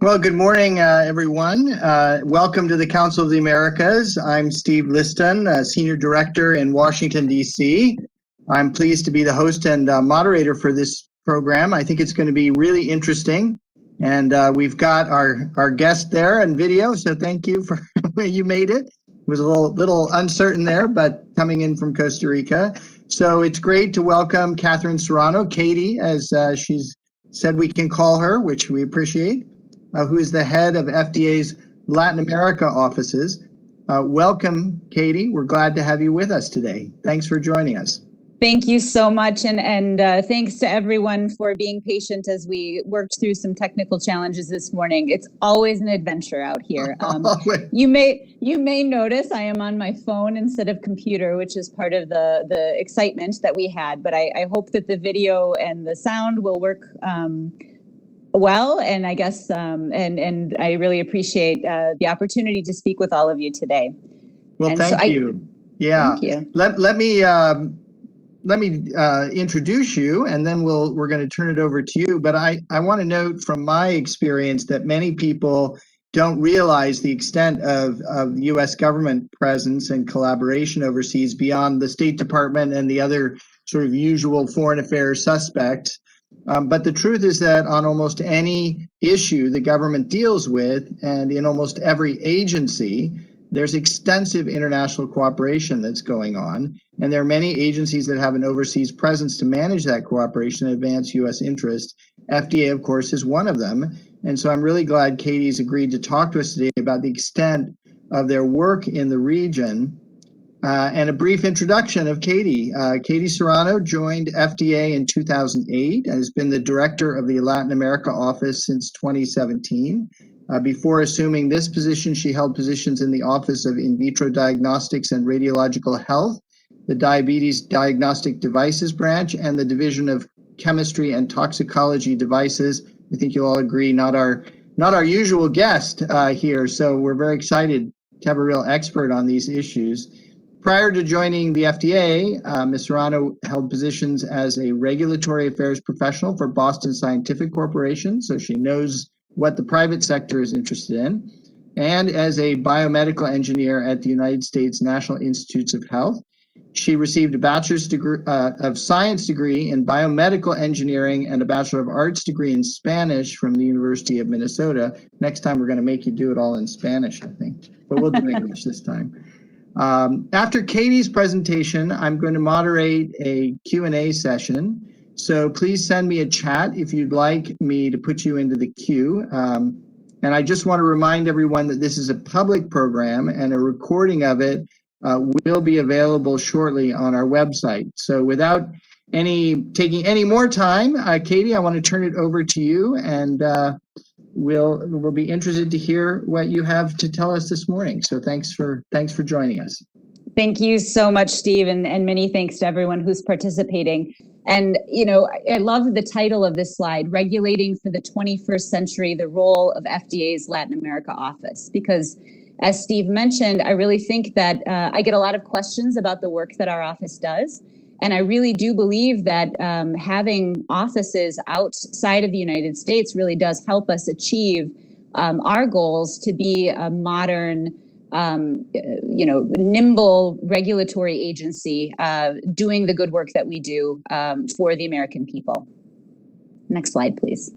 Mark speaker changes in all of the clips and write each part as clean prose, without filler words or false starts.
Speaker 1: Well, good morning, everyone. Welcome to the Council of the Americas. I'm Steve Liston, Senior Director in Washington, D.C. I'm pleased to be the host and moderator for this program. I think it's going to be really interesting. And we've got our guest there in video, so thank you for you made it. It was a little uncertain there, but coming in from Costa Rica. So it's great to welcome Katherine Serrano, Katie, as she's said we can call her, which we appreciate. Who is the head of FDA's Latin America offices. Welcome, Katie. We're glad to have you with us today. Thanks for joining us.
Speaker 2: Thank you so much, and thanks to everyone for being patient as we worked through some technical challenges this morning. It's always an adventure out here. You may notice I am on my phone instead of computer, which is part of the excitement that we had. But I hope that the video and the sound will work well, and I guess, and I really appreciate the opportunity to speak with all of you today.
Speaker 1: Well, thank you. Yeah.
Speaker 2: Thank you.
Speaker 1: Let me introduce you, and then we're going to turn it over to you. But I want to note from my experience that many people don't realize the extent of U.S. government presence and collaboration overseas beyond the State Department and the other sort of usual foreign affairs suspects. But the truth is that on almost any issue the government deals with, and in almost every agency, there's extensive international cooperation that's going on. And there are many agencies that have an overseas presence to manage that cooperation and advance U.S. interest. FDA, of course, is one of them. And so I'm really glad Katie's agreed to talk to us today about the extent of their work in the region. And a brief introduction of Katie. Katie Serrano joined FDA in 2008 and has been the director of the Latin America office since 2017. Before assuming this position, she held positions in the Office of In Vitro Diagnostics and Radiological Health, the Diabetes Diagnostic Devices branch, and the Division of Chemistry and Toxicology Devices. I think you'll all agree, not our usual guest here. So we're very excited to have a real expert on these issues. Prior to joining the FDA, Ms. Serrano held positions as a regulatory affairs professional for Boston Scientific Corporation, so she knows what the private sector is interested in, and as a biomedical engineer at the United States National Institutes of Health. She received a Bachelor's degree, of Science degree in biomedical engineering and a Bachelor of Arts degree in Spanish from the University of Minnesota. Next time we're going to make you do it all in Spanish, I think, but we'll do English this time. After Katie's presentation, I'm going to moderate a Q&A session. So please send me a chat if you'd like me to put you into the queue. And I just want to remind everyone that this is a public program and a recording of it will be available shortly on our website. So without taking any more time, Katie, I want to turn it over to you, and we'll be interested to hear what you have to tell us this morning. So thanks for joining us.
Speaker 2: Thank you so much, Steve, and many thanks to everyone who's participating. And, I love the title of this slide, Regulating for the 21st Century, the Role of FDA's Latin America Office, because as Steve mentioned, I really think that I get a lot of questions about the work that our office does. And I really do believe that having offices outside of the United States really does help us achieve our goals to be a modern, nimble regulatory agency doing the good work that we do for the American people. Next slide, please.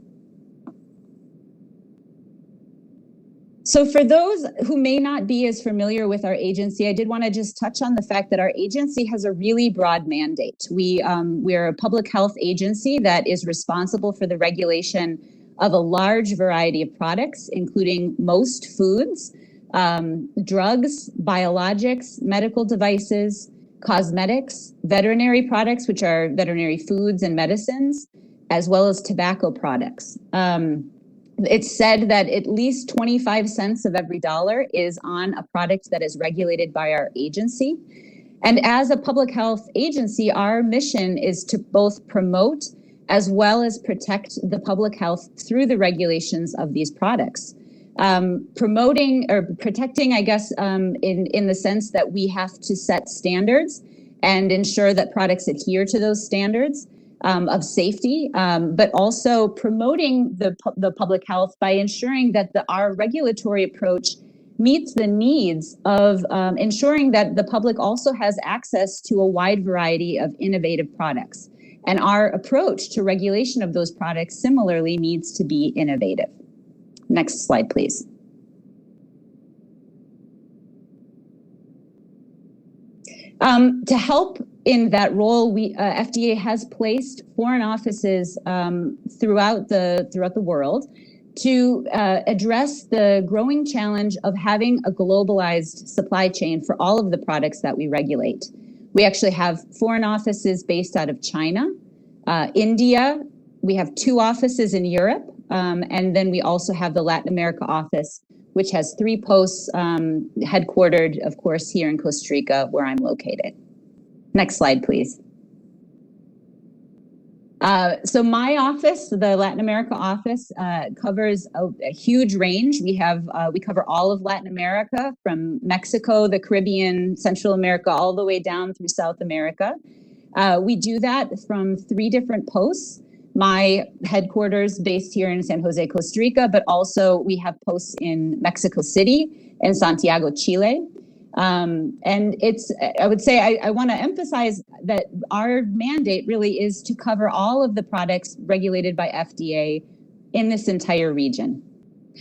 Speaker 2: So for those who may not be as familiar with our agency, I did want to just touch on the fact that our agency has a really broad mandate. We're a public health agency that is responsible for the regulation of a large variety of products, including most foods, drugs, biologics, medical devices, cosmetics, veterinary products, which are veterinary foods and medicines, as well as tobacco products. It's said that at least 25 cents of every dollar is on a product that is regulated by our agency. And as a public health agency, our mission is to both promote as well as protect the public health through the regulations of these products. Promoting or protecting, I guess, in the sense that we have to set standards and ensure that products adhere to those standards. of safety, but also promoting the public health by ensuring that our regulatory approach meets the needs of ensuring that the public also has access to a wide variety of innovative products. And our approach to regulation of those products similarly needs to be innovative. Next slide, please. To help in that role, FDA has placed foreign offices throughout the world to address the growing challenge of having a globalized supply chain for all of the products that we regulate. We actually have foreign offices based out of China, India. We have 2 offices in Europe, and then we also have the Latin America office, which has 3 posts headquartered, of course, here in Costa Rica, where I'm located. Next slide, please. So my office, the Latin America office, covers a huge range. We cover all of Latin America, from Mexico, the Caribbean, Central America, all the way down through South America. We do that from 3 different posts. My headquarters based here in San Jose, Costa Rica, but also we have posts in Mexico City and Santiago, Chile. And I would say I want to emphasize that our mandate really is to cover all of the products regulated by FDA in this entire region.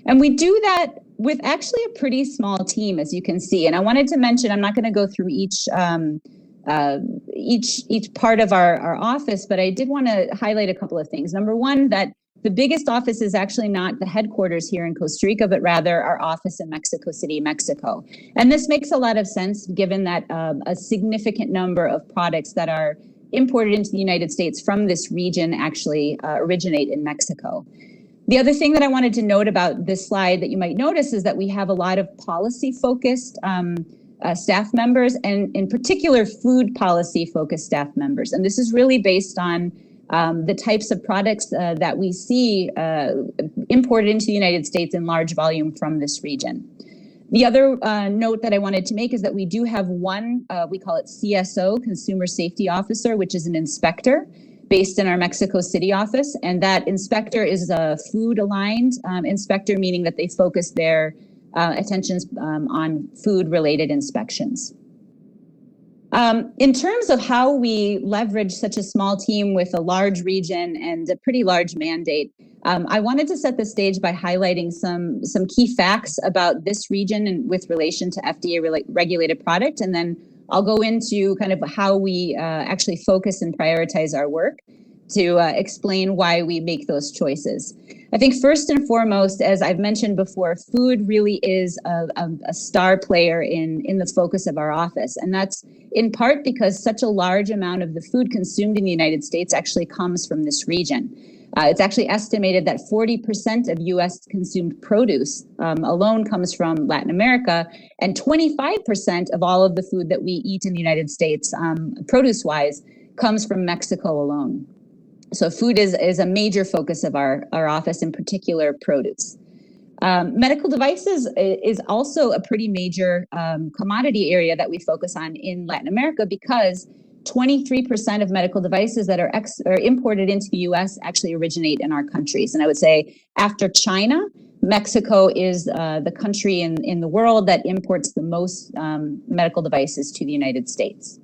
Speaker 2: And we do that with actually a pretty small team, as you can see. And I wanted to mention, I'm not going to go through each part of our office, but I did want to highlight a couple of things. Number one, that the biggest office is actually not the headquarters here in Costa Rica, but rather our office in Mexico City, Mexico. And this makes a lot of sense given that a significant number of products that are imported into the United States from this region actually originate in Mexico. The other thing that I wanted to note about this slide that you might notice is that we have a lot of policy-focused staff members, and in particular, food policy-focused staff members. And this is really based on the types of products that we see imported into the United States in large volume from this region. The other note that I wanted to make is that we do have one, we call it CSO, Consumer Safety Officer, which is an inspector based in our Mexico City office. And that inspector is a food-aligned inspector, meaning that they focus their attentions on food-related inspections. In terms of how we leverage such a small team with a large region and a pretty large mandate, I wanted to set the stage by highlighting some key facts about this region and with relation to FDA regulated product, and then I'll go into kind of how we actually focus and prioritize our work to explain why we make those choices. I think first and foremost, as I've mentioned before, food really is a star player in the focus of our office. And that's in part because such a large amount of the food consumed in the United States actually comes from this region. It's actually estimated that 40% of US consumed produce alone comes from Latin America, and 25% of all of the food that we eat in the United States, produce-wise, comes from Mexico alone. So food is a major focus of our office, in particular produce. Medical devices is also a pretty major commodity area that we focus on in Latin America, because 23% of medical devices that are imported into the US actually originate in our countries. And I would say after China, Mexico is the country in the world that imports the most medical devices to the United States.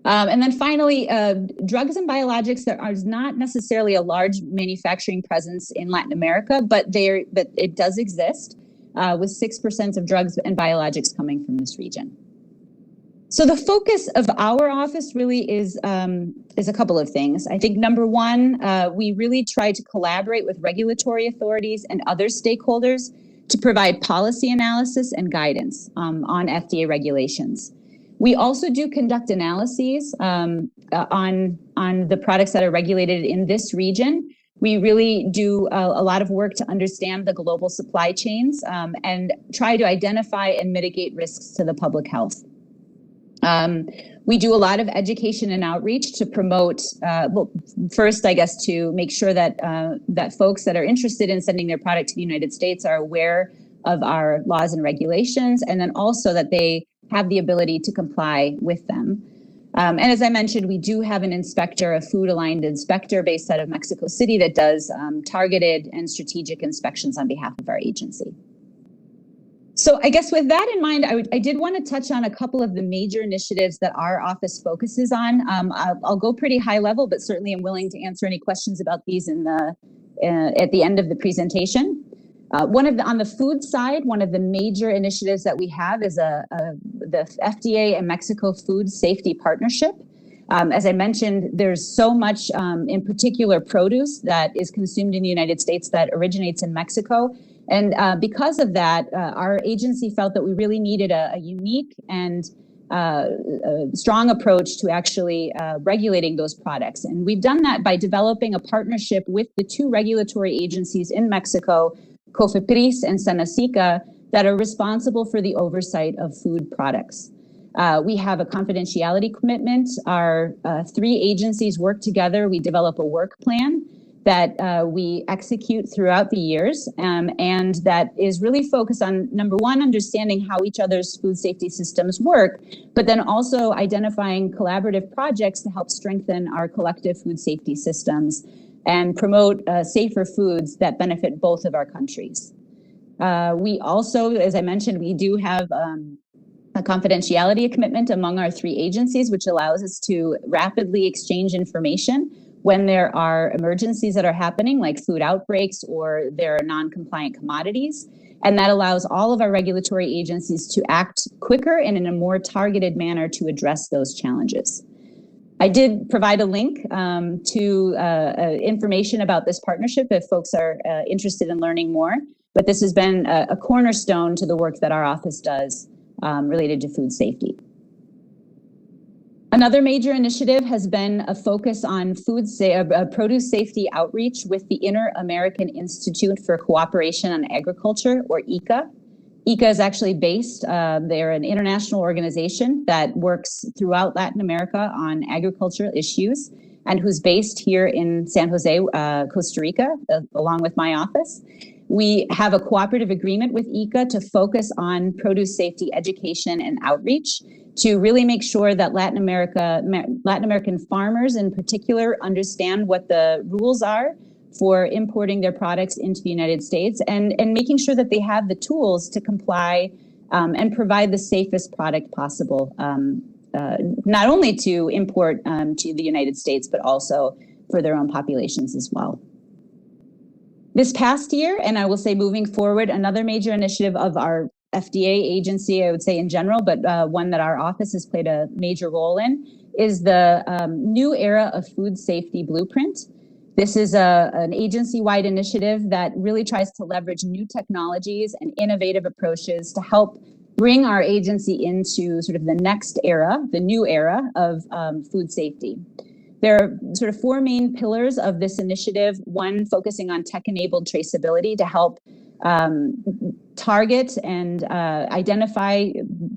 Speaker 2: And then finally, drugs and biologics, there is not necessarily a large manufacturing presence in Latin America, but it does exist, with 6% of drugs and biologics coming from this region. So the focus of our office really is a couple of things. I think number one, we really try to collaborate with regulatory authorities and other stakeholders to provide policy analysis and guidance on FDA regulations. We also do conduct analyses on the products that are regulated in this region. We really do a lot of work to understand the global supply chains and try to identify and mitigate risks to the public health. We do a lot of education and outreach to promote, first, I guess, to make sure that folks that are interested in sending their product to the United States are aware of our laws and regulations, and then also that they have the ability to comply with them. And as I mentioned, we do have an inspector, a food-aligned inspector based out of Mexico City that does targeted and strategic inspections on behalf of our agency. So I guess with that in mind, I did want to touch on a couple of the major initiatives that our office focuses on. I'll go pretty high level, but certainly I'm willing to answer any questions about these at the end of the presentation. On the food side, one of the major initiatives that we have is the FDA and Mexico Food Safety Partnership. As I mentioned, there's so much, in particular, produce that is consumed in the United States that originates in Mexico. And because of that, our agency felt that we really needed a unique and strong approach to actually regulating those products. And we've done that by developing a partnership with the two regulatory agencies in Mexico, COFEPRIS and SENASICA, that are responsible for the oversight of food products. We have a confidentiality commitment. Our three agencies work together. We develop a work plan that we execute throughout the years, and that is really focused on, number one, understanding how each other's food safety systems work, but then also identifying collaborative projects to help strengthen our collective food safety systems and promote safer foods that benefit both of our countries. We also, as I mentioned, we do have a confidentiality commitment among our three agencies, which allows us to rapidly exchange information when there are emergencies that are happening, like food outbreaks or there are non-compliant commodities. And that allows all of our regulatory agencies to act quicker and in a more targeted manner to address those challenges. I did provide a link to information about this partnership if folks are interested in learning more, but this has been a cornerstone to the work that our office does related to food safety. Another major initiative has been a focus on produce safety outreach with the Inter-American Institute for Cooperation on Agriculture, or ICA. ICA is actually based, they're an international organization that works throughout Latin America on agricultural issues and who's based here in San Jose, Costa Rica, along with my office. We have a cooperative agreement with ICA to focus on produce safety education and outreach to really make sure that Latin American farmers in particular understand what the rules are for importing their products into the United States and making sure that they have the tools to comply and provide the safest product possible, not only to import to the United States, but also for their own populations as well. This past year, and I will say moving forward, another major initiative of our FDA agency, I would say in general, but one that our office has played a major role in, is the New Era of Food Safety Blueprint. This is an agency-wide initiative that really tries to leverage new technologies and innovative approaches to help bring our agency into sort of the next era, the new era of food safety. There are sort of four main pillars of this initiative. One, focusing on tech-enabled traceability to help target and identify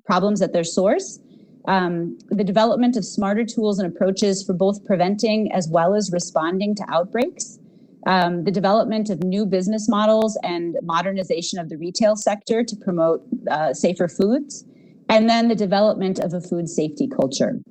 Speaker 2: problems at their source. The development of smarter tools and approaches for both preventing as well as responding to outbreaks. The development of new business models and modernization of the retail sector to promote safer foods. And then the development of a food safety culture.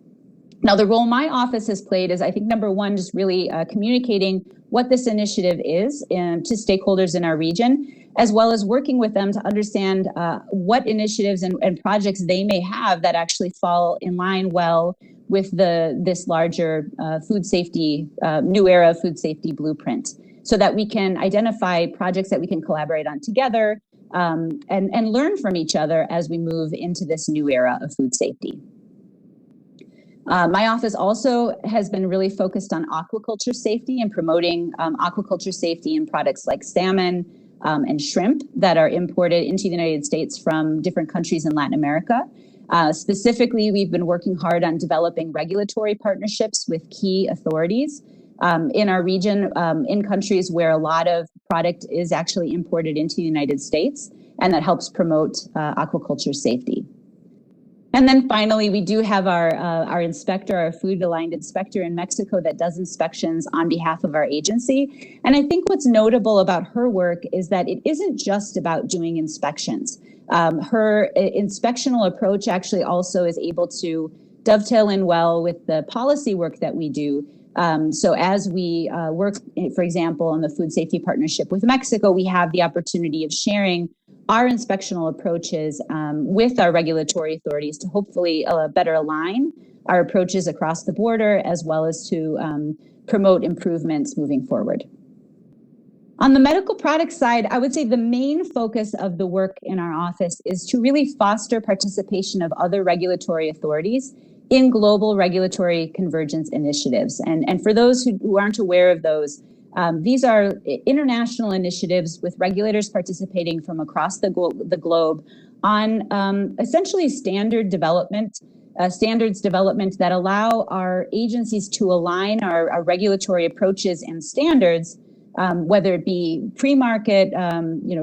Speaker 2: Now, the role my office has played is, I think, number one, just really communicating what this initiative is to stakeholders in our region, as well as working with them to understand what initiatives and projects they may have that actually fall in line well with this larger food safety, new era food safety blueprint, so that we can identify projects that we can collaborate on together and learn from each other as we move into this new era of food safety. My office also has been really focused on aquaculture safety and promoting aquaculture safety in products like salmon and shrimp that are imported into the United States from different countries in Latin America. Specifically, we've been working hard on developing regulatory partnerships with key authorities in our region, in countries where a lot of product is actually imported into the United States, and that helps promote aquaculture safety. And then finally, we do have our inspector, our food-aligned inspector in Mexico that does inspections on behalf of our agency. And I think what's notable about her work is that it isn't just about doing inspections. Her inspectional approach actually also is able to dovetail in well with the policy work that we do. So as we work, for example, on the food safety partnership with Mexico, we have the opportunity of sharing our inspectional approaches with our regulatory authorities to hopefully better align our approaches across the border, as well as to promote improvements moving forward. On the medical product side, I would say the main focus of the work in our office is to really foster participation of other regulatory authorities in global regulatory convergence initiatives. And for those who aren't aware of those, these are international initiatives with regulators participating from across the globe on essentially standards development that allow our agencies to align our regulatory approaches and standards, whether it be pre-market,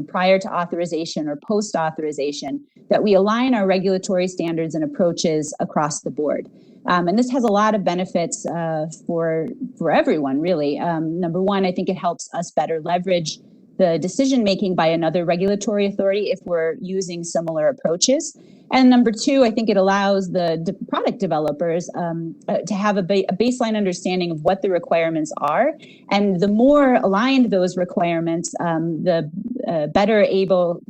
Speaker 2: prior to authorization or post-authorization, that we align our regulatory standards and approaches across the board. And this has a lot of benefits for everyone, really. Number one, I think it helps us better leverage the decision-making by another regulatory authority if we're using similar approaches. And number two, I think it allows the product developers to have a baseline understanding of what the requirements are. And the more aligned those requirements, the better able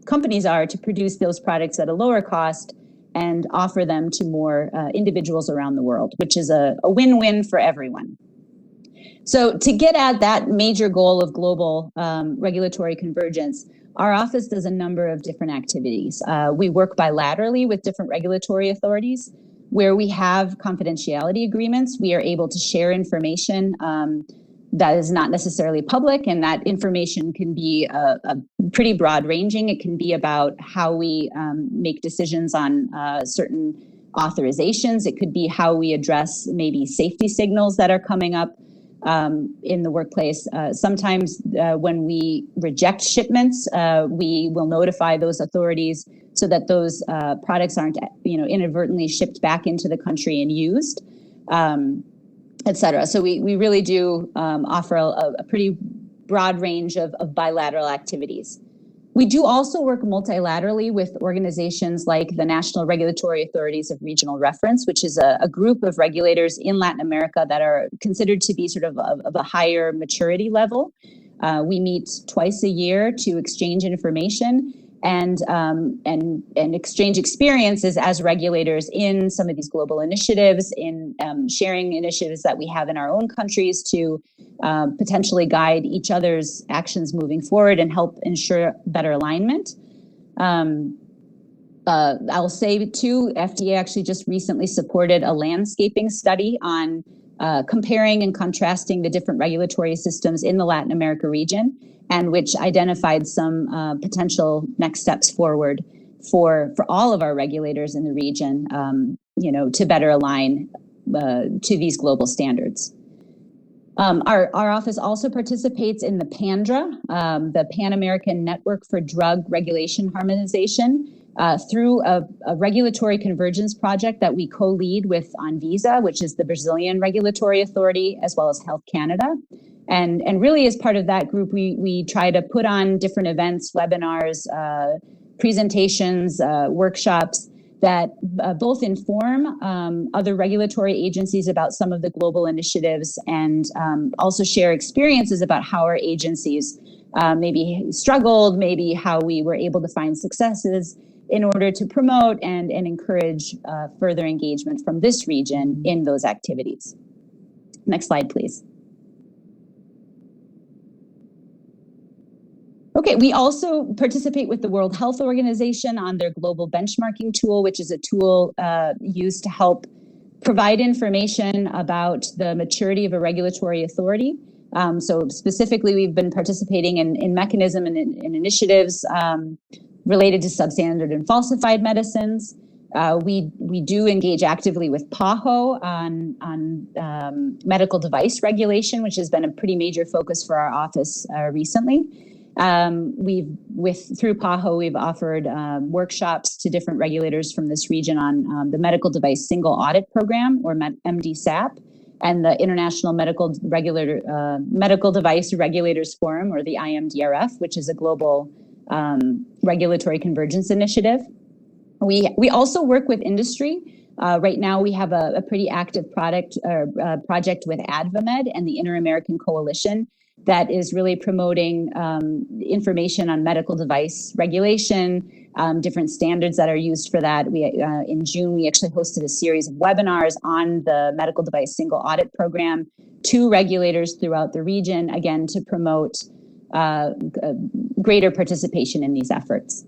Speaker 2: companies are to produce those products at a lower cost and offer them to more individuals around the world, which is a win-win for everyone. So to get at that major goal of global regulatory convergence, our office does a number of different activities. We work bilaterally with different regulatory authorities. Where we have confidentiality agreements, we are able to share information that is not necessarily public, and that information can be a pretty broad ranging. It can be about how we make decisions on certain authorizations. It could be how we address maybe safety signals that are coming up in the workplace. Sometimes when we reject shipments, we will notify those authorities so that those products aren't, inadvertently shipped back into the country and used, et cetera. So we really do offer a pretty broad range of bilateral activities. We do also work multilaterally with organizations like the National Regulatory Authorities of Regional Reference, which is a group of regulators in Latin America that are considered to be sort of a higher maturity level. We meet twice a year to exchange information and exchange experiences as regulators in some of these global initiatives, in sharing initiatives that we have in our own countries to potentially guide each other's actions moving forward and help ensure better alignment. I'll say too, FDA actually just recently supported a landscaping study on comparing and contrasting the different regulatory systems in the Latin America region, and which identified some potential next steps forward for all of our regulators in the region, to better align to these global standards. Our office also participates in the PANDRA, the Pan American Network for Drug Regulation Harmonization, through a regulatory convergence project that we co-lead with Anvisa, which is the Brazilian regulatory authority, as well as Health Canada. And really, as part of that group, we try to put on different events, webinars, presentations, workshops that both inform other regulatory agencies about some of the global initiatives, and also share experiences about how our agencies maybe struggled, maybe how we were able to find successes in order to promote and encourage further engagement from this region in those activities. Next slide, please. Okay, we also participate with the World Health Organization on their global benchmarking tool, which is a tool used to help provide information about the maturity of a regulatory authority. So specifically, we've been participating in mechanism and in initiatives related to substandard and falsified medicines. We do engage actively with PAHO on medical device regulation, which has been a pretty major focus for our office recently. Through PAHO, we've offered workshops to different regulators from this region on the Medical Device Single Audit Program, or MDSAP, and the International Medical Device Regulators Forum, or the IMDRF, which is a global regulatory convergence initiative. We also work with industry Right now, we have a pretty active project with AdvaMed and the Inter-American Coalition that is really promoting information on medical device regulation, different standards that are used for that. In June, we actually hosted a series of webinars on the medical device single audit program to regulators throughout the region, again, to promote greater participation in these efforts.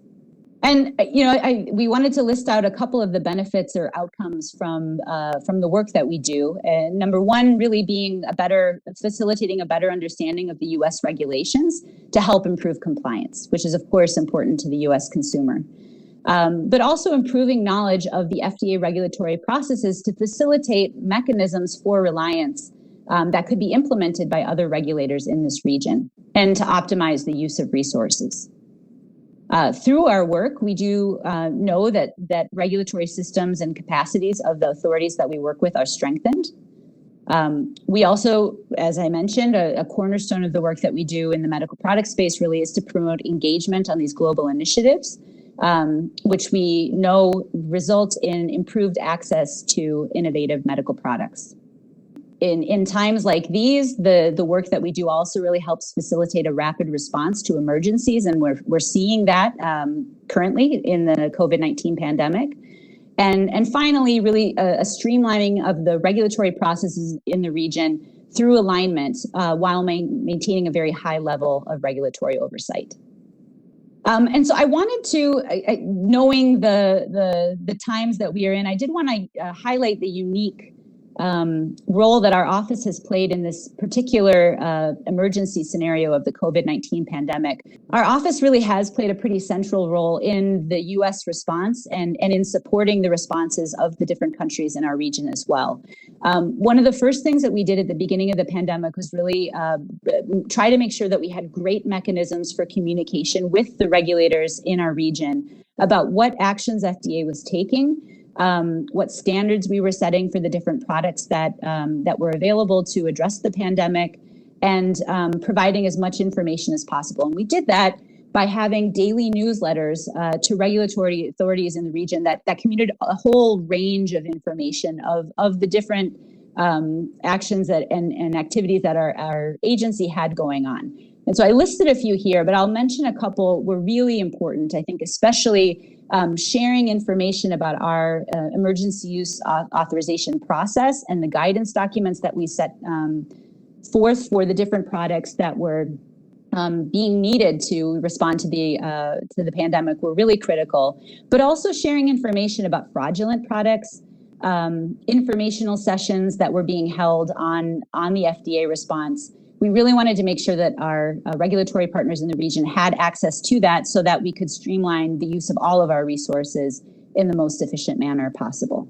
Speaker 2: And we wanted to list out a couple of the benefits or outcomes from the work that we do. Number one, really being facilitating a better understanding of the U.S. regulations to help improve compliance, which is of course important to the U.S. consumer. But also improving knowledge of the FDA regulatory processes to facilitate mechanisms for reliance that could be implemented by other regulators in this region, and to optimize the use of resources. Through our work, we do know that regulatory systems and capacities of the authorities that we work with are strengthened. We also, as I mentioned, a cornerstone of the work that we do in the medical product space really is to promote engagement on these global initiatives, which we know result in improved access to innovative medical products. In times like these, the work that we do also really helps facilitate a rapid response to emergencies, and we're seeing that currently in the COVID-19 pandemic. And finally, really a streamlining of the regulatory processes in the region through alignment while maintaining a very high level of regulatory oversight. And so I wanted to, knowing the times that we are in, I did want to highlight the unique role that our office has played in this particular emergency scenario of the COVID-19 pandemic. Our office really has played a pretty central role in the U.S. response and in supporting the responses of the different countries in our region as well. One of the first things that we did at the beginning of the pandemic was really try to make sure that we had great mechanisms for communication with the regulators in our region about what actions FDA was taking, what standards we were setting for the different products that were available to address the pandemic, and providing as much information as possible. And we did that by having daily newsletters to regulatory authorities in the region that communicated a whole range of information of the different actions and activities that our agency had going on. And so I listed a few here, but I'll mention a couple were really important, I think, especially sharing information about our emergency use authorization process and the guidance documents that we set forth for the different products that were being needed to respond to the pandemic were really critical. But also sharing information about fraudulent products, informational sessions that were being held on the FDA response. We really wanted to make sure that our regulatory partners in the region had access to that so that we could streamline the use of all of our resources in the most efficient manner possible.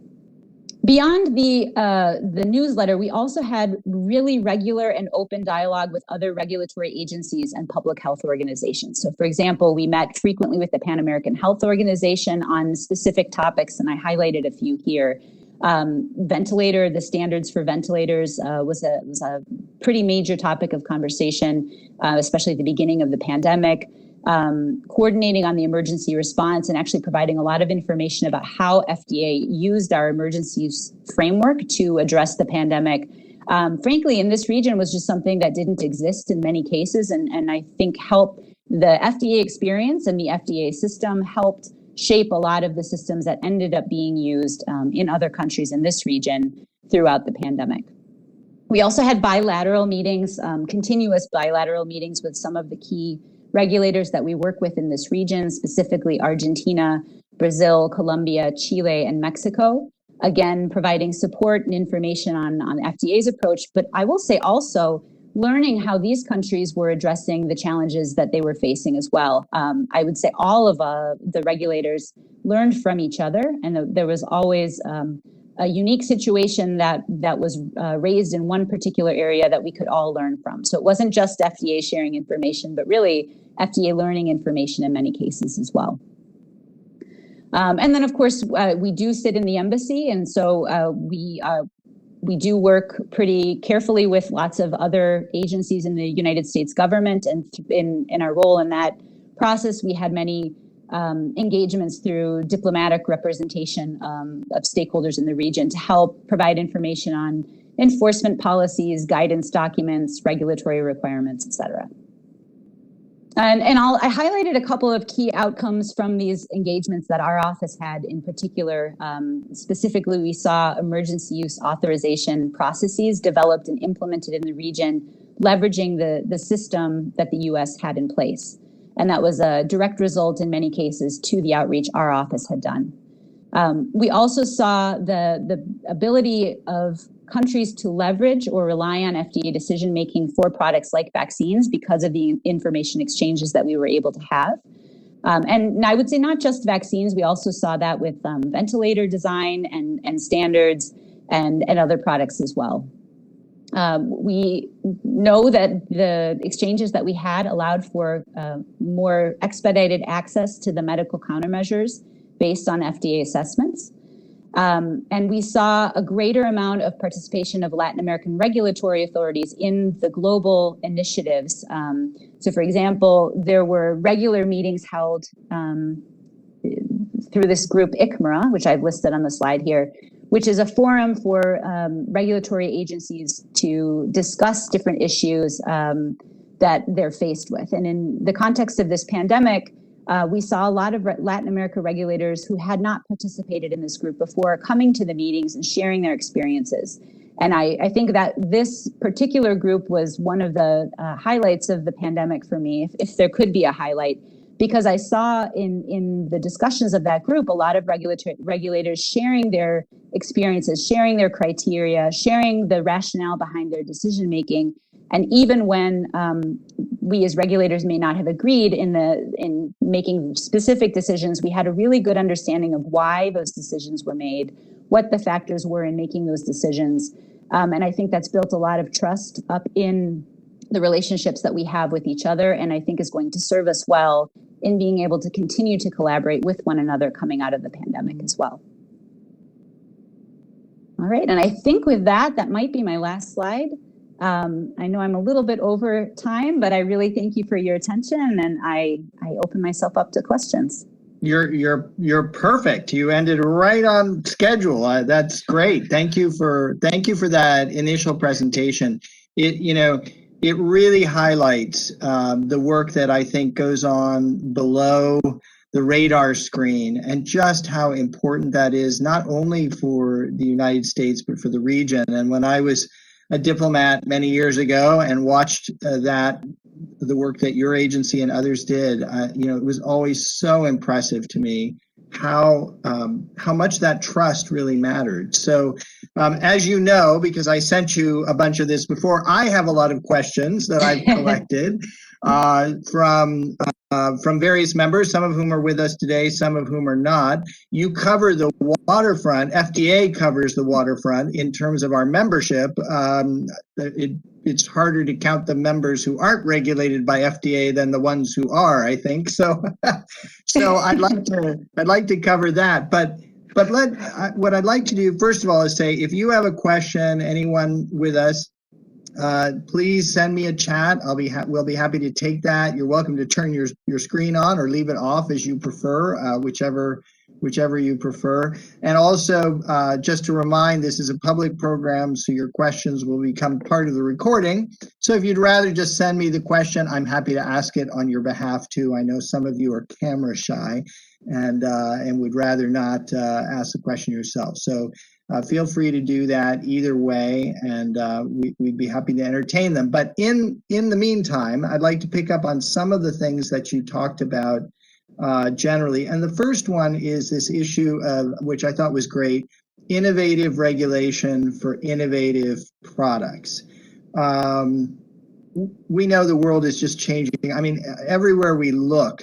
Speaker 2: Beyond the newsletter, we also had really regular and open dialogue with other regulatory agencies and public health organizations. So, for example, we met frequently with the Pan American Health Organization on specific topics, and I highlighted a few here. The standards for ventilators was a pretty major topic of conversation, especially at the beginning of the pandemic. Coordinating on the emergency response and actually providing a lot of information about how FDA used our emergency use framework to address the pandemic. Frankly, in this region was just something that didn't exist in many cases, and I think helped the FDA experience and the FDA system helped shape a lot of the systems that ended up being used in other countries in this region throughout the pandemic. We also had bilateral meetings, continuous bilateral meetings with some of the key regulators that we work with in this region, specifically Argentina, Brazil, Colombia, Chile, and Mexico. Again, providing support and information on FDA's approach, but I will say also learning how these countries were addressing the challenges that they were facing as well. I would say all of the regulators learned from each other, and there was always a unique situation that was raised in one particular area that we could all learn from. So it wasn't just FDA sharing information, but really FDA learning information in many cases as well. And then, of course, we do sit in the embassy, and so we do work pretty carefully with lots of other agencies in the United States government. And in our role in that process, we had many engagements through diplomatic representation of stakeholders in the region to help provide information on enforcement policies, guidance documents, regulatory requirements, et cetera. And I highlighted a couple of key outcomes from these engagements that our office had in particular. Specifically, we saw emergency use authorization processes developed and implemented in the region, leveraging the system that the US had in place. And that was a direct result in many cases to the outreach our office had done. We also saw the ability of countries to leverage or rely on FDA decision-making for products like vaccines because of the information exchanges that we were able to have. And I would say not just vaccines, we also saw that with ventilator design and standards and other products as well. We know that the exchanges that we had allowed for more expedited access to the medical countermeasures based on FDA assessments. And we saw a greater amount of participation of Latin American regulatory authorities in the global initiatives. So for example, there were regular meetings held through this group ICMRA, which I've listed on the slide here, which is a forum for regulatory agencies to discuss different issues that they're faced with. And in the context of this pandemic, we saw a lot of Latin America regulators who had not participated in this group before coming to the meetings and sharing their experiences. And I think that this particular group was one of the highlights of the pandemic for me, if there could be a highlight, because I saw in the discussions of that group, a lot of regulators sharing their experiences, sharing their criteria, sharing the rationale behind their decision-making. And even when we as regulators may not have agreed in making specific decisions, we had a really good understanding of why those decisions were made, what the factors were in making those decisions. And I think that's built a lot of trust up in the relationships that we have with each other, and I think is going to serve us well in being able to continue to collaborate with one another coming out of the pandemic as well. All right, and I think with that might be my last slide. I know I'm a little bit over time, but I really thank you for your attention, and I open myself up to questions.
Speaker 1: You're perfect. You ended right on schedule. That's great. Thank you for that initial presentation. It really highlights the work that I think goes on below the radar screen and just how important that is, not only for the United States, but for the region. And when I was a diplomat many years ago and watched the work that your agency and others did, it was always so impressive to me how much that trust really mattered. So as you know, because I sent you a bunch of this before, I have a lot of questions that I've collected from various members, some of whom are with us today, some of whom are not. You cover the waterfront. FDA covers the waterfront in terms of our membership. It's harder to count the members who aren't regulated by FDA than the ones who are, I think. So I'd like to cover that. But what I'd like to do first of all is say, if you have a question, anyone with us, please send me a chat. We'll be happy to take that. You're welcome to turn your screen on or leave it off as you prefer, whichever you prefer. And also, just to remind, this is a public program, so your questions will become part of the recording. So if you'd rather just send me the question, I'm happy to ask it on your behalf too. I know some of you are camera shy and would rather not ask the question yourself. So feel free to do that either way, and we'd be happy to entertain them. But in the meantime, I'd like to pick up on some of the things that you talked about generally. And the first one is this issue of, which I thought was great, innovative regulation for innovative products. We know the world is just changing. I mean, everywhere we look,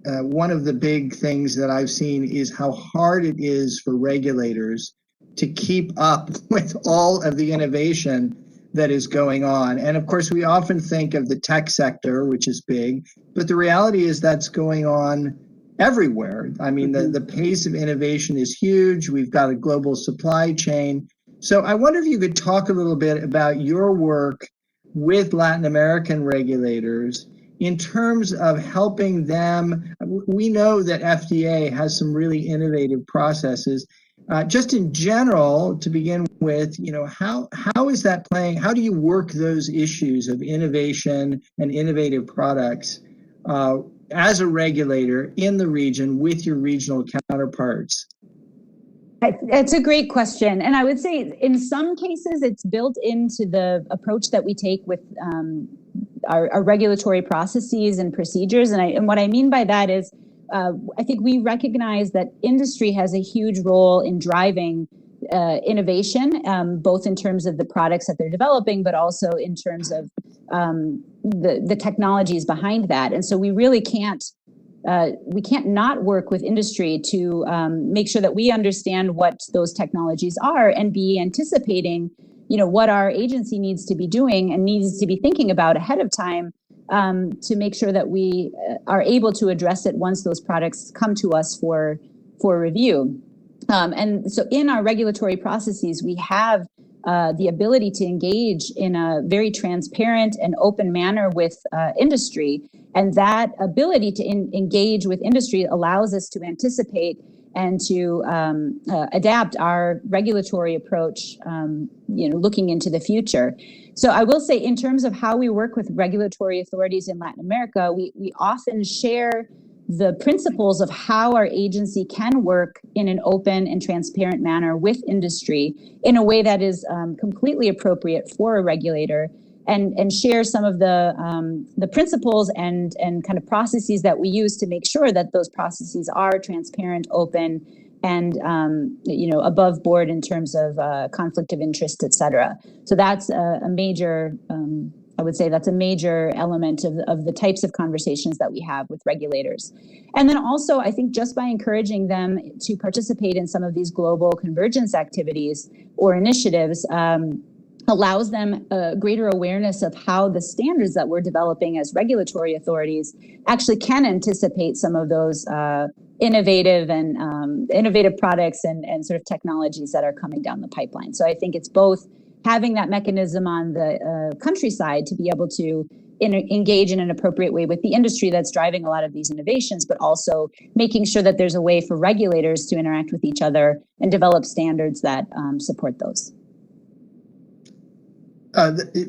Speaker 1: one of the big things that I've seen is how hard it is for regulators to keep up with all of the innovation that is going on. And of course, we often think of the tech sector, which is big, but the reality is that's going on everywhere. I mean, the pace of innovation is huge. We've got a global supply chain. So I wonder if you could talk a little bit about your work with Latin American regulators in terms of helping them. We know that FDA has some really innovative processes. Just in general, to begin with, how is that playing? How do you work those issues of innovation and innovative products as a regulator in the region with your regional counterparts?
Speaker 2: It's a great question. And I would say in some cases, it's built into the approach that we take with our regulatory processes and procedures. And what I mean by that is, I think we recognize that industry has a huge role in driving innovation, both in terms of the products that they're developing, but also in terms of the technologies behind that. And so we really can't not work with industry to make sure that we understand what those technologies are and be anticipating, what our agency needs to be doing and needs to be thinking about ahead of time to make sure that we are able to address it once those products come to us for review. And so in our regulatory processes, we have the ability to engage in a very transparent and open manner with industry. And that ability to engage with industry allows us to anticipate and to adapt our regulatory approach, looking into the future. So I will say, in terms of how we work with regulatory authorities in Latin America, we often share the principles of how our agency can work in an open and transparent manner with industry in a way that is completely appropriate for a regulator, and share some of the principles and kind of processes that we use to make sure that those processes are transparent, open, and above board in terms of conflict of interest, et cetera. So that's a major, I would say that's a major element of the types of conversations that we have with regulators. And then also, I think just by encouraging them to participate in some of these global convergence activities or initiatives allows them a greater awareness of how the standards that we're developing as regulatory authorities actually can anticipate some of those innovative products and sort of technologies that are coming down the pipeline. So I think it's both having that mechanism on the countryside to be able to engage in an appropriate way with the industry that's driving a lot of these innovations, but also making sure that there's a way for regulators to interact with each other and develop standards that support those.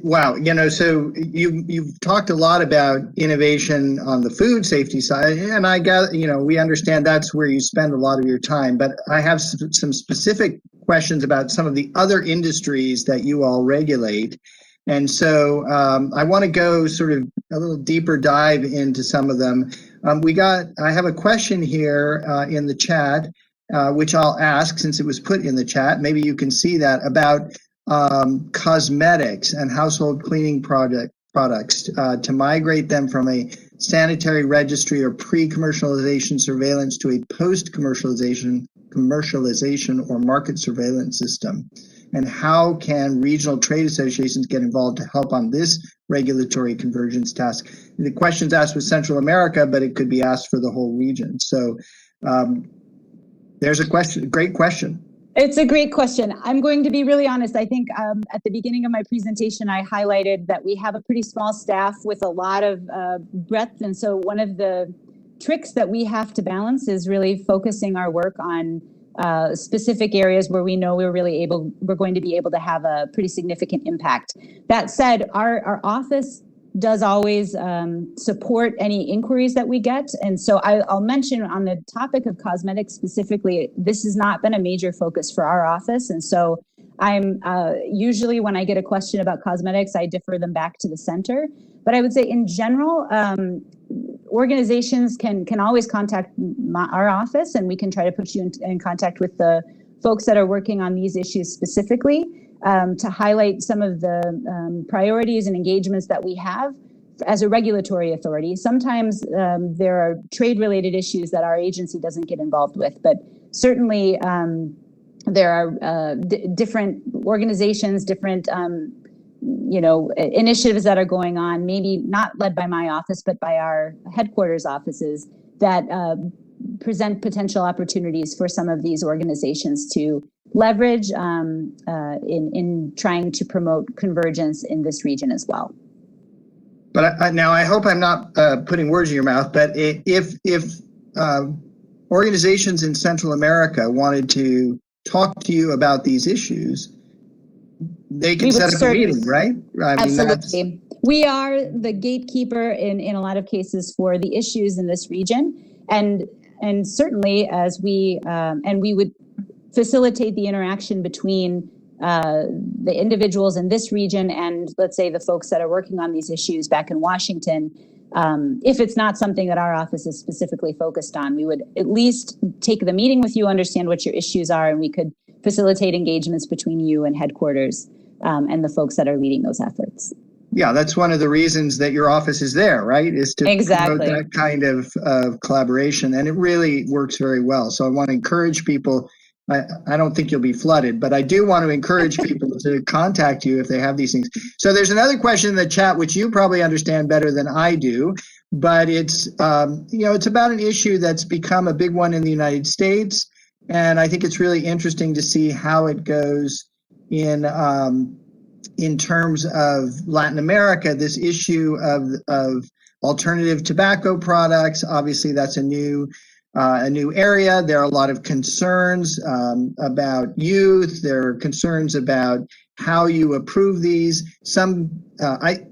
Speaker 1: Wow. So you've talked a lot about innovation on the food safety side, and I got, we understand that's where you spend a lot of your time, but I have some specific questions about some of the other industries that you all regulate. And so I want to go sort of a little deeper dive into some of them. I have a question here in the chat, which I'll ask since it was put in the chat. Maybe you can see that, about cosmetics and household cleaning products to migrate them from a sanitary registry or pre-commercialization surveillance to a post-commercialization or market surveillance system. And how can regional trade associations get involved to help on this regulatory convergence task? The question's asked with Central America, but it could be asked for the whole region. So there's a question, great question.
Speaker 2: It's a great question. I'm going to be really honest. I think at the beginning of my presentation, I highlighted that we have a pretty small staff with a lot of breadth. And so one of the tricks that we have to balance is really focusing our work on specific areas where we know we're going to be able to have a pretty significant impact. That said, our office does always support any inquiries that we get. And so I'll mention, on the topic of cosmetics specifically, this has not been a major focus for our office. And so I'm usually, when I get a question about cosmetics, I defer them back to the center. But I would say in general, organizations can always contact our office, and we can try to put you in contact with the folks that are working on these issues specifically, to highlight some of the priorities and engagements that we have as a regulatory authority. Sometimes there are trade-related issues that our agency doesn't get involved with, but certainly there are different organizations, different initiatives that are going on, maybe not led by my office, but by our headquarters offices, that present potential opportunities for some of these organizations to leverage in trying to promote convergence in this region as well.
Speaker 1: But now I hope I'm not putting words in your mouth, but if organizations in Central America wanted to talk to you about these issues, they can set up a meeting, right?
Speaker 2: Absolutely. We are the gatekeeper in a lot of cases for the issues in this region. And certainly as we would facilitate the interaction between the individuals in this region and, let's say, the folks that are working on these issues back in Washington. If it's not something that our office is specifically focused on, we would at least take the meeting with you, understand what your issues are, and we could facilitate engagements between you and headquarters and the folks that are leading those efforts.
Speaker 1: Yeah, that's one of the reasons that your office is there, right? Is to promote that kind of collaboration, and it really works very well. So I want to encourage people. I don't think you'll be flooded, but I do want to encourage people to contact you if they have these things. So there's another question in the chat, which you probably understand better than I do, but it's it's about an issue that's become a big one in the United States, and I think it's really interesting to see how it goes in terms of Latin America. This issue of alternative tobacco products. Obviously, that's a new area. There are a lot of concerns about youth. There are concerns about how you approve these.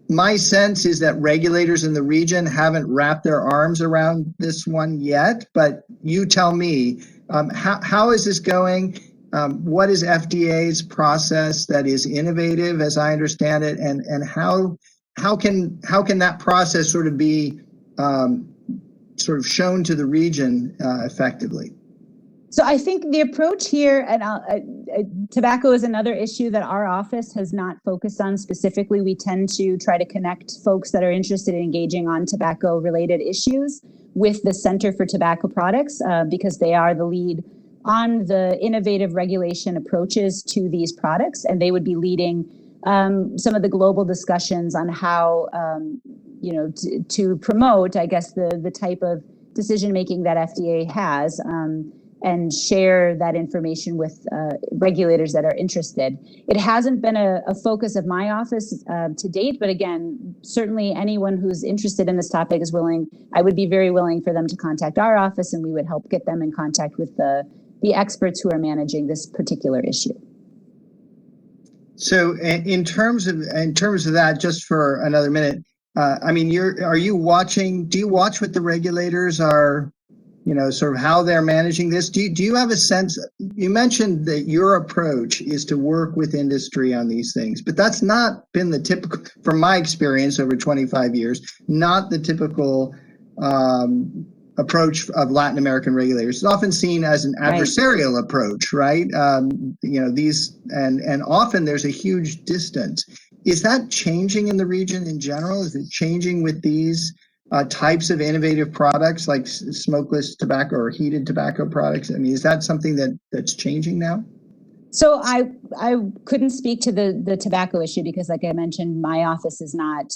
Speaker 1: My sense is that regulators in the region haven't wrapped their arms around this one yet, but you tell me, how is this going? What is FDA's process that is innovative, as I understand it, and how can that process sort of be shown to the region effectively?
Speaker 2: So I think the approach here, and tobacco is another issue that our office has not focused on specifically. We tend to try to connect folks that are interested in engaging on tobacco-related issues with the Center for Tobacco Products because they are the lead on the innovative regulation approaches to these products, and they would be leading some of the global discussions on how to promote, I guess, the type of decision making that FDA has, and share that information with regulators that are interested. It hasn't been a focus of my office to date, but again, certainly anyone who's interested in this topic is willing. I would be very willing for them to contact our office, and we would help get them in contact with the experts who are managing this particular issue.
Speaker 1: So, in terms of that, just for another minute, are you watching? Do you watch what the regulators are? Sort of how they're managing this. Do you have a sense? You mentioned that your approach is to work with industry on these things, but that's not been the typical, from my experience over 25 years, not the typical approach of Latin American regulators. It's often seen as an adversarial approach, right? These and often there's a huge distance. Is that changing in the region in general? Is it changing with these types of innovative products like smokeless tobacco or heated tobacco products? I mean, is that something that's changing now?
Speaker 2: So I couldn't speak to the tobacco issue because, like I mentioned, my office is not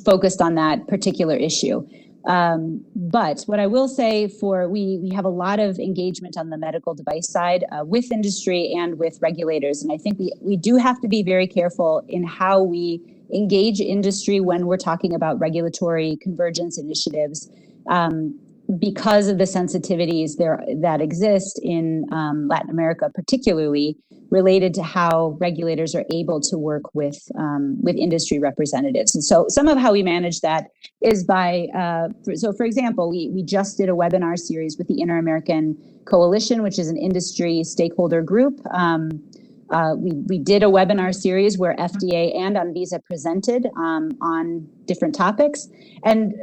Speaker 2: focused on that particular issue. But what I will say we have a lot of engagement on the medical device side with industry and with regulators. And I think we do have to be very careful in how we engage industry when we're talking about regulatory convergence initiatives because of the sensitivities that exist in Latin America, particularly related to how regulators are able to work with industry representatives. And so some of how we manage that is by, for example, we just did a webinar series with the Inter-American Coalition, which is an industry stakeholder group. We did a webinar series where FDA and Anvisa presented on different topics, and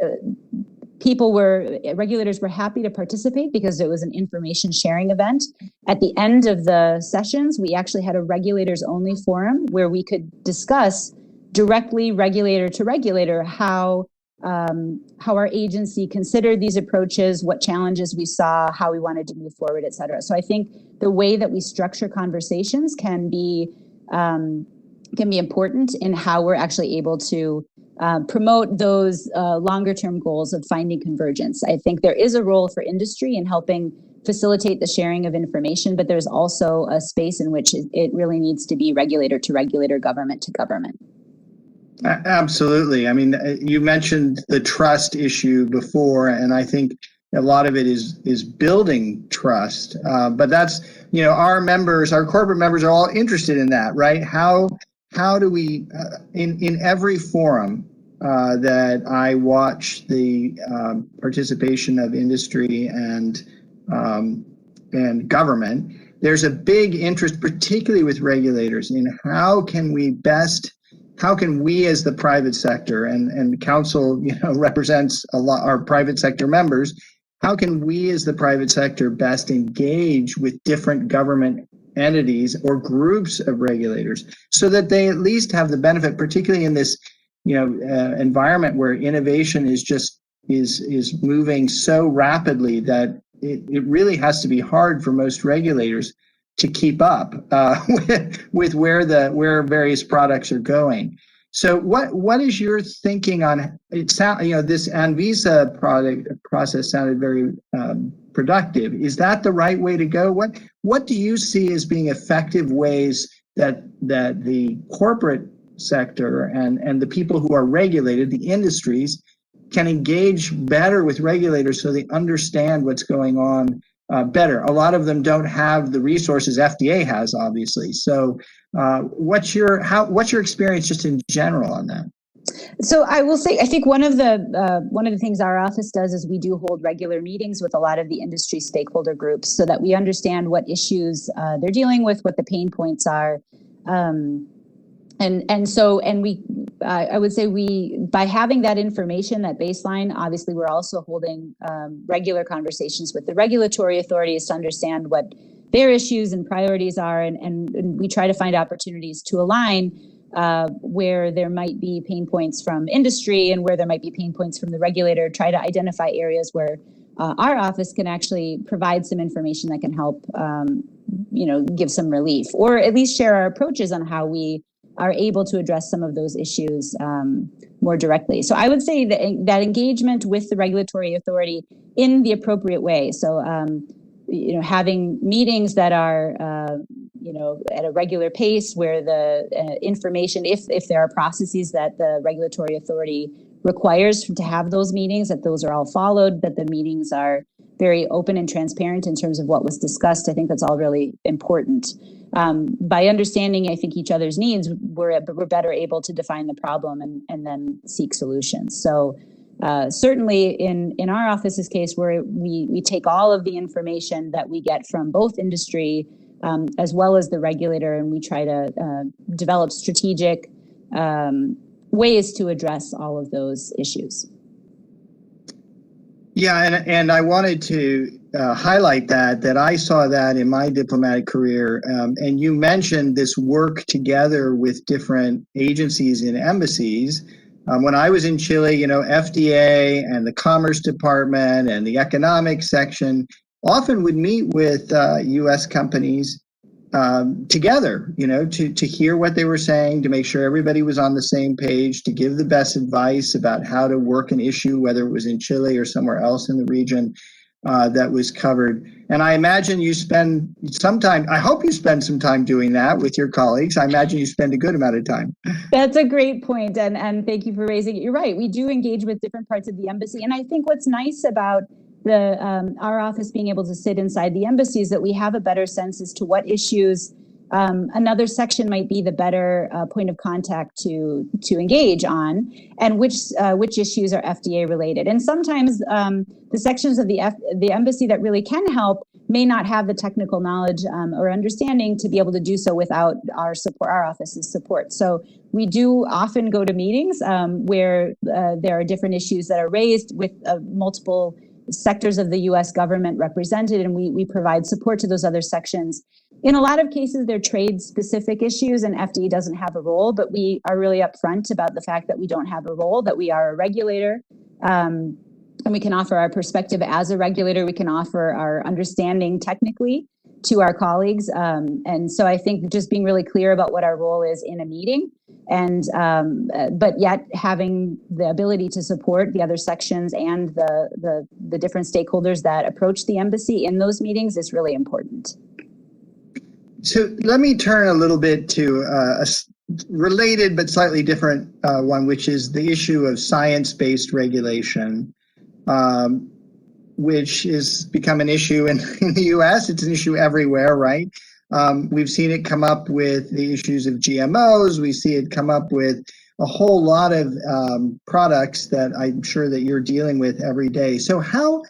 Speaker 2: regulators were happy to participate because it was an information sharing event. At the end of the sessions, we actually had a regulators only forum where we could discuss directly regulator to regulator how our agency considered these approaches, what challenges we saw, how we wanted to move forward, et cetera. So I think the way that we structure conversations can be important in how we're actually able to promote those longer term goals of finding convergence. I think there is a role for industry in helping facilitate the sharing of information, but there's also a space in which it really needs to be regulator to regulator, government to government.
Speaker 1: Absolutely. I mean, you mentioned the trust issue before, and I think a lot of it is building trust. But that's, our members, our corporate members are all interested in that, right? How do we, in every forum that I watch the participation of industry and government, there's a big interest, particularly with regulators, in how can we as the private sector, and the council represents a lot our private sector members, how can we as the private sector best engage with different government entities or groups of regulators so that they at least have the benefit, particularly in this environment where innovation is moving so rapidly that it really has to be hard for most regulators to keep up with where various products are going. So what is your thinking on it? This Anvisa process sounded very productive. Is that the right way to go? What do you see as being effective ways that the corporate sector and the people who are regulated, the industries, can engage better with regulators so they understand what's going on better? A lot of them don't have the resources FDA has, obviously. So what's your experience just in general on that?
Speaker 2: So I will say, I think one of the things our office does is we do hold regular meetings with a lot of the industry stakeholder groups so that we understand what issues they're dealing with, what the pain points are. I would say by having that information, that baseline, obviously we're also holding regular conversations with the regulatory authorities to understand what their issues and priorities are, and we try to find opportunities to align where there might be pain points from industry and where there might be pain points from the regulator, try to identify areas where our office can actually provide some information that can help give some relief, or at least share our approaches on how we are able to address some of those issues more directly. So I would say that engagement with the regulatory authority in the appropriate way. So, having meetings that are, at a regular pace where the information, if there are processes that the regulatory authority requires to have those meetings, that those are all followed, that the meetings are very open and transparent in terms of what was discussed. I think that's all really important. By understanding, I think, each other's needs, we're better able to define the problem and then seek solutions. So certainly in our office's case, where we take all of the information that we get from both industry as well as the regulator, and we try to develop strategic ways to address all of those issues.
Speaker 1: Yeah, and I wanted to highlight that I saw that in my diplomatic career. And you mentioned this work together with different agencies and embassies. When I was in Chile, FDA and the Commerce Department and the Economic Section often would meet with U.S. companies together, to hear what they were saying, to make sure everybody was on the same page, to give the best advice about how to work an issue, whether it was in Chile or somewhere else in the region that was covered. And I imagine you spend some time, I hope you spend some time doing that with your colleagues. I imagine you spend a good amount of time.
Speaker 2: That's a great point, and thank you for raising it. You're right. We do engage with different parts of the embassy. And I think what's nice about our office being able to sit inside the embassy is that we have a better sense as to what issues another section might be the better point of contact to engage on, and which issues are FDA related. And sometimes the sections of the embassy that really can help may not have the technical knowledge or understanding to be able to do so without our support, our office's support. So we do often go to meetings where there are different issues that are raised with multiple sectors of the U.S. government represented, and we provide support to those other sections. In a lot of cases, they're trade-specific issues, and FDA doesn't have a role, but we are really upfront about the fact that we don't have a role, that we are a regulator, and we can offer our perspective as a regulator. We can offer our understanding technically to our colleagues, and so I think just being really clear about what our role is in a meeting, and but yet having the ability to support the other sections and the different stakeholders that approach the embassy in those meetings is really important.
Speaker 1: So let me turn a little bit to a related but slightly different one, which is the issue of science-based regulation, which has become an issue in the US. It's an issue everywhere, right? We've seen it come up with the issues of GMOs. We see it come up with a whole lot of products that I'm sure that you're dealing with every day. So how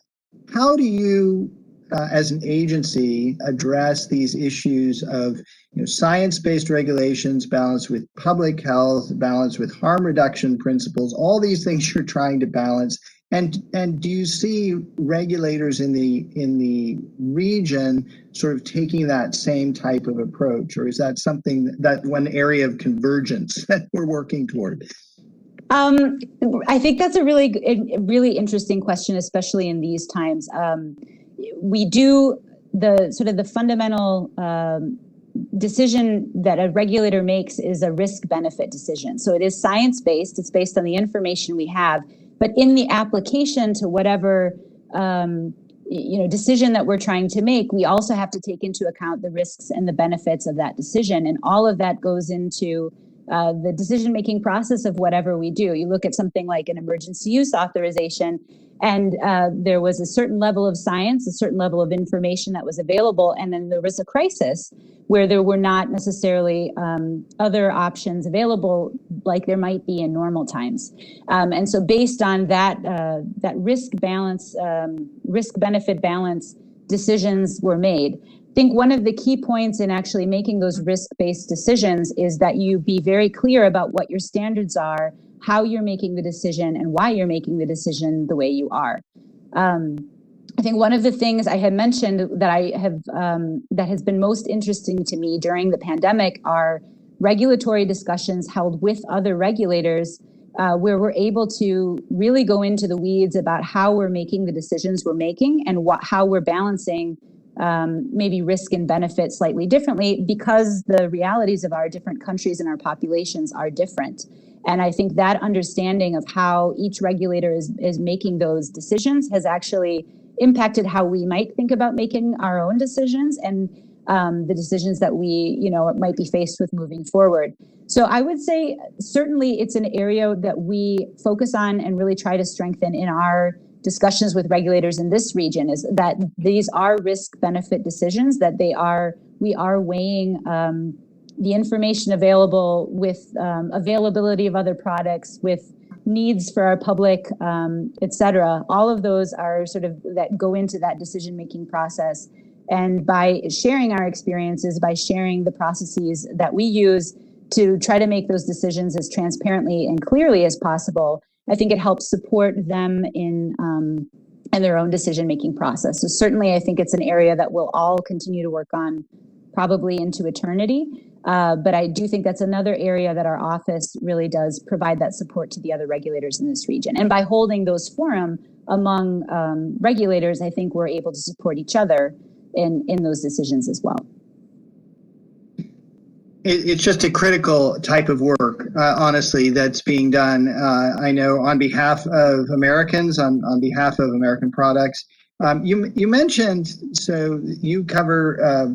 Speaker 1: do you, as an agency, address these issues of science-based regulations balanced with public health, balanced with harm reduction principles, all these things you're trying to balance? And do you see regulators in the region sort of taking that same type of approach, or is that something that one area of convergence that we're working toward?
Speaker 2: I think that's a really interesting question, especially in these times. We do the fundamental decision that a regulator makes is a risk-benefit decision. So it is science-based. It's based on the information we have. But in the application to whatever decision that we're trying to make, we also have to take into account the risks and the benefits of that decision, and all of that goes into the decision-making process of whatever we do. You look at something like an emergency use authorization, and there was a certain level of science, a certain level of information that was available, and then there was a crisis where there were not necessarily other options available like there might be in normal times. And so based on that risk-benefit balance, decisions were made. I think one of the key points in actually making those risk-based decisions is that you be very clear about what your standards are, how you're making the decision, and why you're making the decision the way you are. I think one of the things I had mentioned that has been most interesting to me during the pandemic are regulatory discussions held with other regulators, where we're able to really go into the weeds about how we're making the decisions we're making and how we're balancing maybe risk and benefit slightly differently, because the realities of our different countries and our populations are different. And I think that understanding of how each regulator is making those decisions has actually impacted how we might think about making our own decisions and the decisions that we might be faced with moving forward. So I would say certainly it's an area that we focus on and really try to strengthen in our discussions with regulators in this region, is that these are risk-benefit decisions, that we are weighing the information available with availability of other products, with needs for our public, et cetera. All of those are sort of that go into that decision-making process. And by sharing our experiences, by sharing the processes that we use to try to make those decisions as transparently and clearly as possible, I think it helps support them in their own decision-making process. So certainly I think it's an area that we'll all continue to work on probably into eternity. But I do think that's another area that our office really does provide that support to the other regulators in this region. And by holding those forum among regulators, I think we're able to support each other in those decisions as well.
Speaker 1: It's just a critical type of work, honestly, that's being done. I know on behalf of Americans, on behalf of American products. You mentioned, so you cover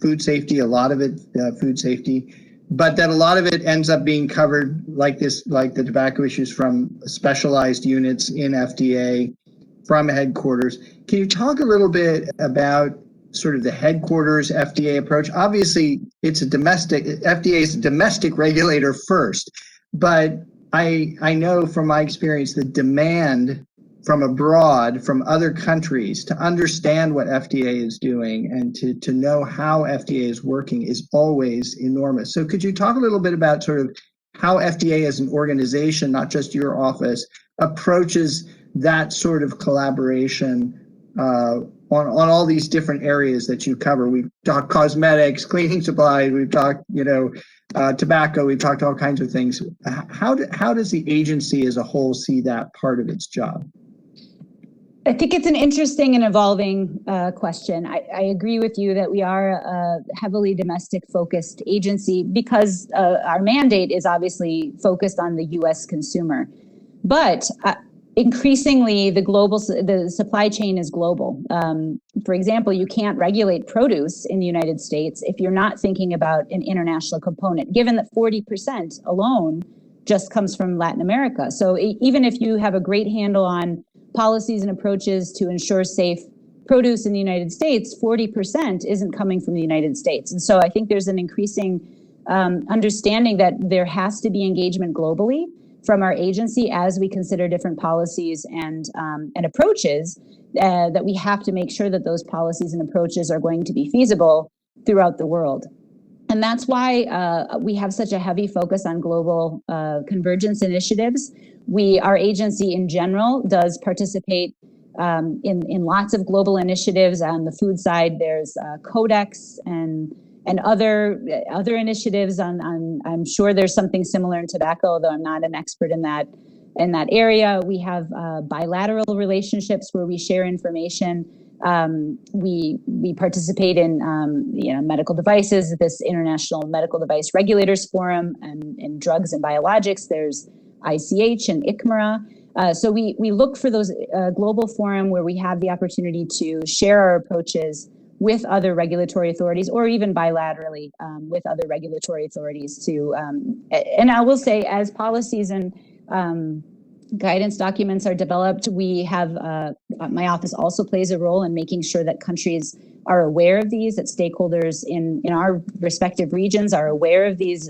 Speaker 1: food safety, a lot of it, food safety, but that a lot of it ends up being covered like the tobacco issues from specialized units in FDA from headquarters. Can you talk a little bit about sort of the headquarters FDA approach? Obviously, FDA is a domestic regulator first, but I know from my experience the demand from abroad, from other countries, to understand what FDA is doing and to know how FDA is working is always enormous. So could you talk a little bit about sort of how FDA as an organization, not just your office, approaches that sort of collaboration on all these different areas that you cover? We've talked cosmetics, cleaning supplies, we've talked, tobacco, we've talked all kinds of things. How does the agency as a whole see that part of its job?
Speaker 2: I think it's an interesting and evolving question. I agree with you that we are a heavily domestic-focused agency because our mandate is obviously focused on the U.S. consumer. But increasingly, the supply chain is global. For example, you can't regulate produce in the United States if you're not thinking about an international component, given that 40% alone just comes from Latin America. So even if you have a great handle on policies and approaches to ensure safe produce in the United States, 40% isn't coming from the United States. And so I think there's an increasing understanding that there has to be engagement globally from our agency as we consider different policies and approaches, that we have to make sure that those policies and approaches are going to be feasible throughout the world. And that's why we have such a heavy focus on global convergence initiatives. Our agency in general does participate in lots of global initiatives. On the food side, there's Codex and other initiatives I'm sure there's something similar in tobacco, though I'm not an expert in that area. We have bilateral relationships where we share information. We participate in medical devices, this International Medical Device Regulators Forum, and in drugs and biologics, there's ICH and ICMRA. So we look for those global forum where we have the opportunity to share our approaches with other regulatory authorities, or even bilaterally with other regulatory authorities and I will say, as policies and guidance documents are developed, we have, my office also plays a role in making sure that countries are aware of these, that stakeholders in our respective regions are aware of these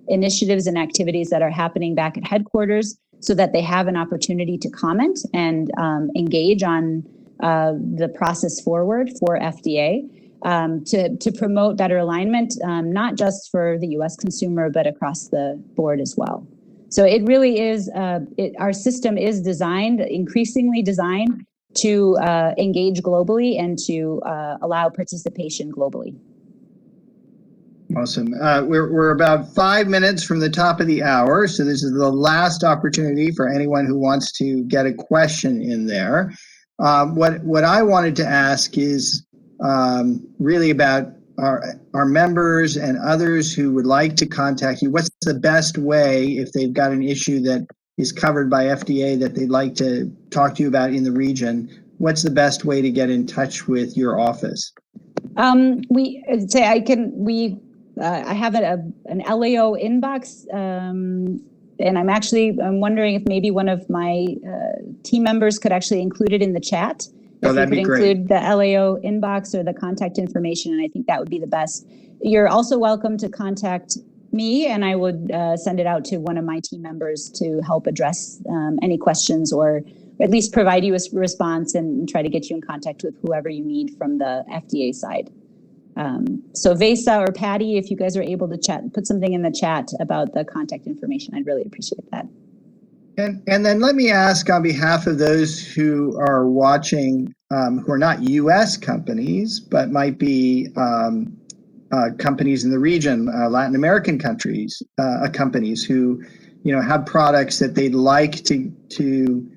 Speaker 2: initiatives and activities that are happening back at headquarters, so that they have an opportunity to comment and engage on the process forward for FDA to promote better alignment, not just for the U.S. consumer, but across the board as well. So it really is, our system is increasingly designed to engage globally and to allow participation globally.
Speaker 1: Awesome. We're about 5 minutes from the top of the hour, so this is the last opportunity for anyone who wants to get a question in there. What I wanted to ask is really about our members and others who would like to contact you. What's the best way, if they've got an issue that is covered by FDA that they'd like to talk to you about in the region? What's the best way to get in touch with your office?
Speaker 2: I have an LAO inbox, and I'm wondering if maybe one of my team members could actually include it in the chat.
Speaker 1: Oh, that'd be great.
Speaker 2: Include the LAO inbox or the contact information, and I think that would be the best. You're also welcome to contact me, and I would send it out to one of my team members to help address any questions, or at least provide you a response and try to get you in contact with whoever you need from the FDA side. So Vesa or Patty, if you guys are able to put something in the chat about the contact information, I'd really appreciate that.
Speaker 1: And then let me ask, on behalf of those who are watching, who are not U.S. companies, but might be companies in the region, Latin American companies who, have products that they'd like to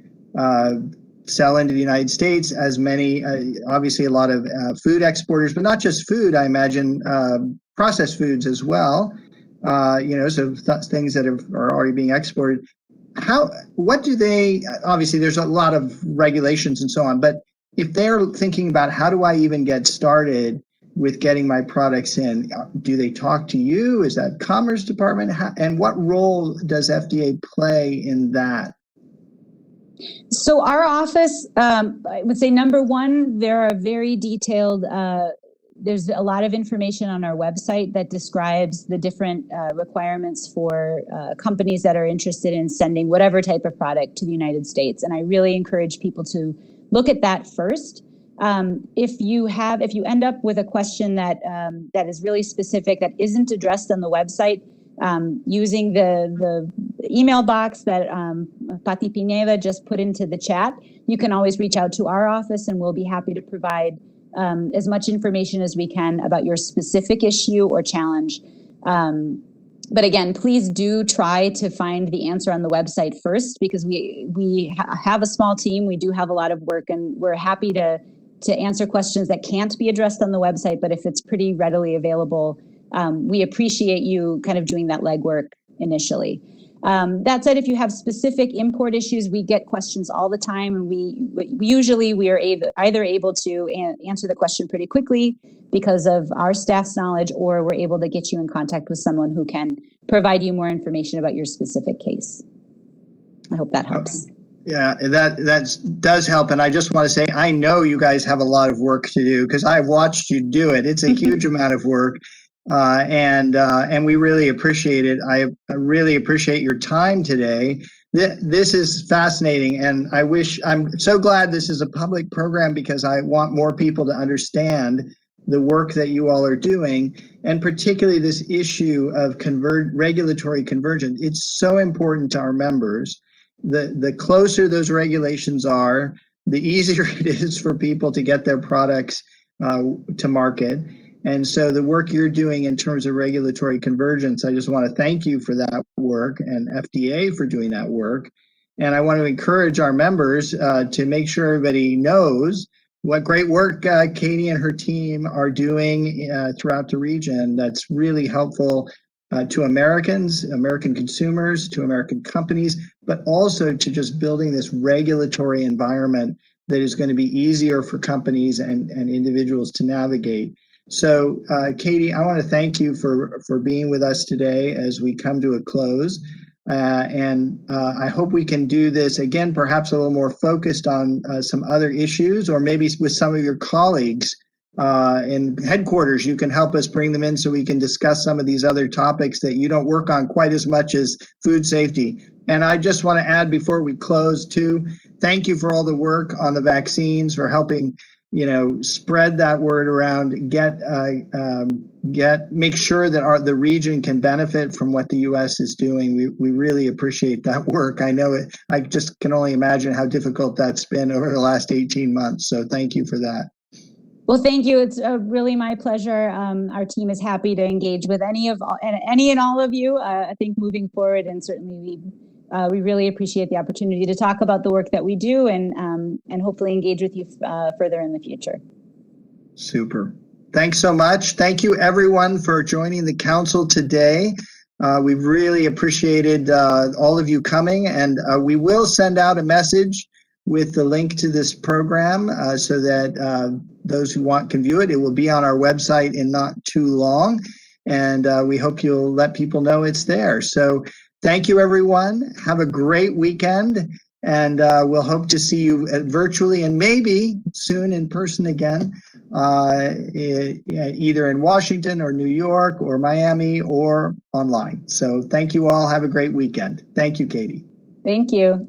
Speaker 1: sell into the United States, as many, obviously a lot of food exporters, but not just food, I imagine processed foods as well, so things that are already being exported. What do they, obviously there's a lot of regulations and so on, but if they're thinking about how do I even get started with getting my products in, do they talk to you? Is that Commerce Department? And what role does FDA play in that?
Speaker 2: So our office, I would say, number one, there are very detailed, there's a lot of information on our website that describes the different requirements for companies that are interested in sending whatever type of product to the United States. And I really encourage people to look at that first. If you end up with a question that is really specific, that isn't addressed on the website, using the email box that Pati Pineda just put into the chat, you can always reach out to our office, and we'll be happy to provide as much information as we can about your specific issue or challenge. But again, please do try to find the answer on the website first, because we have a small team. We do have a lot of work, and we're happy to answer questions that can't be addressed on the website. But if it's pretty readily available, we appreciate you kind of doing that legwork initially. That said, if you have specific import issues, we get questions all the time, and we are either able to answer the question pretty quickly because of our staff's knowledge, or we're able to get you in contact with someone who can provide you more information about your specific case. I hope that helps.
Speaker 1: Yeah, that does help. And I just want to say, I know you guys have a lot of work to do because I've watched you do it. It's a huge amount of work. And we really appreciate it. I really appreciate your time today. This is fascinating. And I'm so glad this is a public program because I want more people to understand the work that you all are doing, and particularly this issue of regulatory convergence. It's so important to our members. The closer those regulations are, the easier it is for people to get their products to market. And so the work you're doing in terms of regulatory convergence, I just want to thank you for that work, and FDA for doing that work. And I want to encourage our members to make sure everybody knows what great work Katie and her team are doing throughout the region. That's really helpful to Americans, American consumers, to American companies, but also to just building this regulatory environment that is going to be easier for companies and individuals to navigate. So, Katie, I want to thank you for being with us today as we come to a close. And I hope we can do this again, perhaps a little more focused on some other issues, or maybe with some of your colleagues in headquarters. You can help us bring them in so we can discuss some of these other topics that you don't work on quite as much as food safety. And I just want to add before we close too, thank you for all the work on the vaccines, for helping spread that word around, make sure that the region can benefit from what the U.S. is doing. We really appreciate that work. I know it. I just can only imagine how difficult that's been over the last 18 months. So thank you for that.
Speaker 2: Well, thank you. It's really my pleasure. Our team is happy to engage with any and all of you. I think moving forward, and certainly we really appreciate the opportunity to talk about the work that we do, and hopefully engage with you further in the future.
Speaker 1: Super. Thanks so much. Thank you, everyone, for joining the council today. We've really appreciated all of you coming, and we will send out a message with the link to this program so that those who want can view it. It will be on our website in not too long, and we hope you'll let people know it's there. So thank you, everyone. Have a great weekend, and we'll hope to see you virtually and maybe soon in person again, either in Washington or New York or Miami or online. So thank you all. Have a great weekend. Thank you, Katie.
Speaker 2: Thank you.